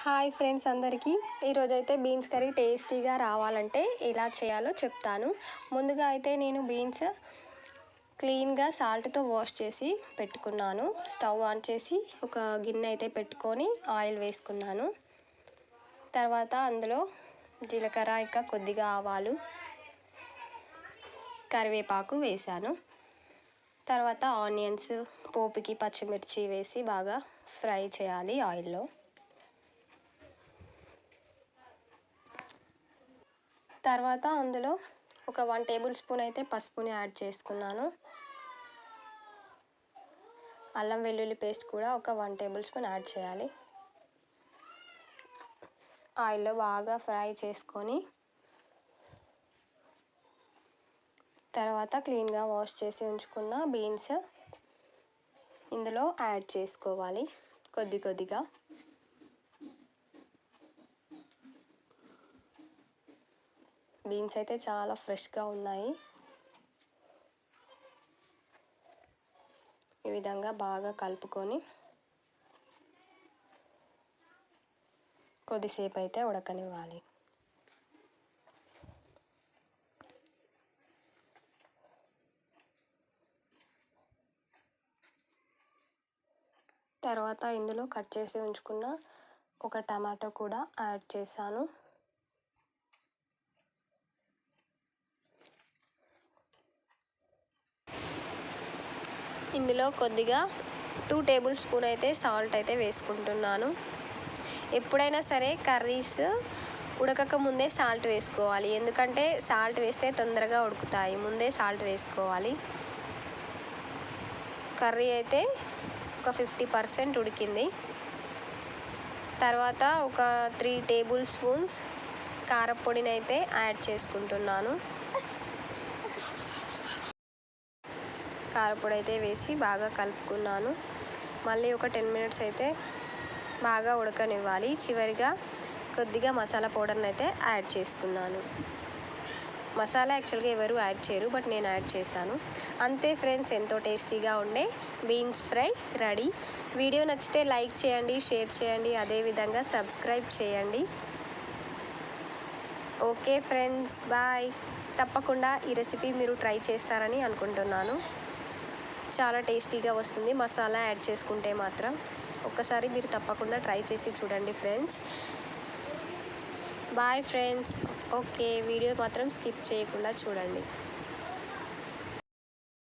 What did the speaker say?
Hi friends అందరికీ ఈరోజైతే beans curry టేస్టీగా రావాలంటే ఎలా చేయాలో చెప్తాను. ముందుగా అయితే నేను బీన్స్ క్లీన్గా సాల్ట్తో వాష్ చేసి పెట్టుకున్నాను. స్టవ్ ఆన్ చేసి ఒక గిన్నె అయితే పెట్టుకొని ఆయిల్ వేసుకున్నాను. తర్వాత అందులో జీలకర్ర ఇంకా కొద్దిగా ఆవాలు కరివేపాకు వేసాను. తర్వాత ఆనియన్స్ పోపుకి పచ్చిమిర్చి వేసి బాగా ఫ్రై చేయాలి ఆయిల్లో. తర్వాత అందులో ఒక 1 టేబుల్ స్పూన్ అయితే పసుపుని యాడ్ చేసుకున్నాను. అల్లం వెల్లుల్లి పేస్ట్ కూడా ఒక 1 టేబుల్ స్పూన్ యాడ్ చేయాలి. ఆయిల్లో బాగా ఫ్రై చేసుకొని తర్వాత క్లీన్గా వాష్ చేసి ఉంచుకున్న బీన్స్ ఇందులో యాడ్ చేసుకోవాలి కొద్దిగా. బీన్స్ అయితే చాలా ఫ్రెష్గా ఉన్నాయి. ఈ విధంగా బాగా కలుపుకొని కొద్దిసేపు అయితే ఉడకనివ్వాలి. తర్వాత ఇందులో కట్ చేసి ఉంచుకున్న ఒక టమాటో కూడా యాడ్ చేశాను. ఇందులో కొద్దిగా 2 టేబుల్ స్పూన్ అయితే సాల్ట్ అయితే వేసుకుంటున్నాను. ఎప్పుడైనా సరే కర్రీస్ ఉడకక ముందే సాల్ట్ వేసుకోవాలి, ఎందుకంటే సాల్ట్ వేస్తే తొందరగా ఉడుకుతాయి. ముందే సాల్ట్ వేసుకోవాలి. కర్రీ అయితే ఒక 50% ఉడికింది. తర్వాత ఒక 3 టేబుల్ స్పూన్స్ కారపొడిని అయితే యాడ్ చేసుకుంటున్నాను. కారపొడి అయితే వేసి బాగా కలుపుకున్నాను. మళ్ళీ ఒక 10 మినిట్స్ అయితే బాగా ఉడకనివ్వాలి. చివరిగా కొద్దిగా మసాలా పౌడర్ని అయితే యాడ్ చేసుకున్నాను. మసాలా యాక్చువల్గా ఎవరు యాడ్ చేయరు, బట్ నేను యాడ్ చేశాను. అంతే ఫ్రెండ్స్, ఎంతో టేస్టీగా ఉండే బీన్స్ ఫ్రై రెడీ. వీడియో నచ్చితే లైక్ చేయండి, షేర్ చేయండి, అదేవిధంగా సబ్స్క్రైబ్ చేయండి. Okay friends, bye. తప్పకుండా ఈ రెసిపీ మీరు ట్రై చేస్తారని అనుకుంటున్నాను. చాలా టేస్టీగా వస్తుంది మసాలా యాడ్ చేసుకుంటే మాత్రం. ఒక్కసారి మీరు తప్పకుండా ట్రై చేసి చూడండి friends. Bye friends. Okay, video మాత్రం స్కిప్ చేయకుండా చూడండి.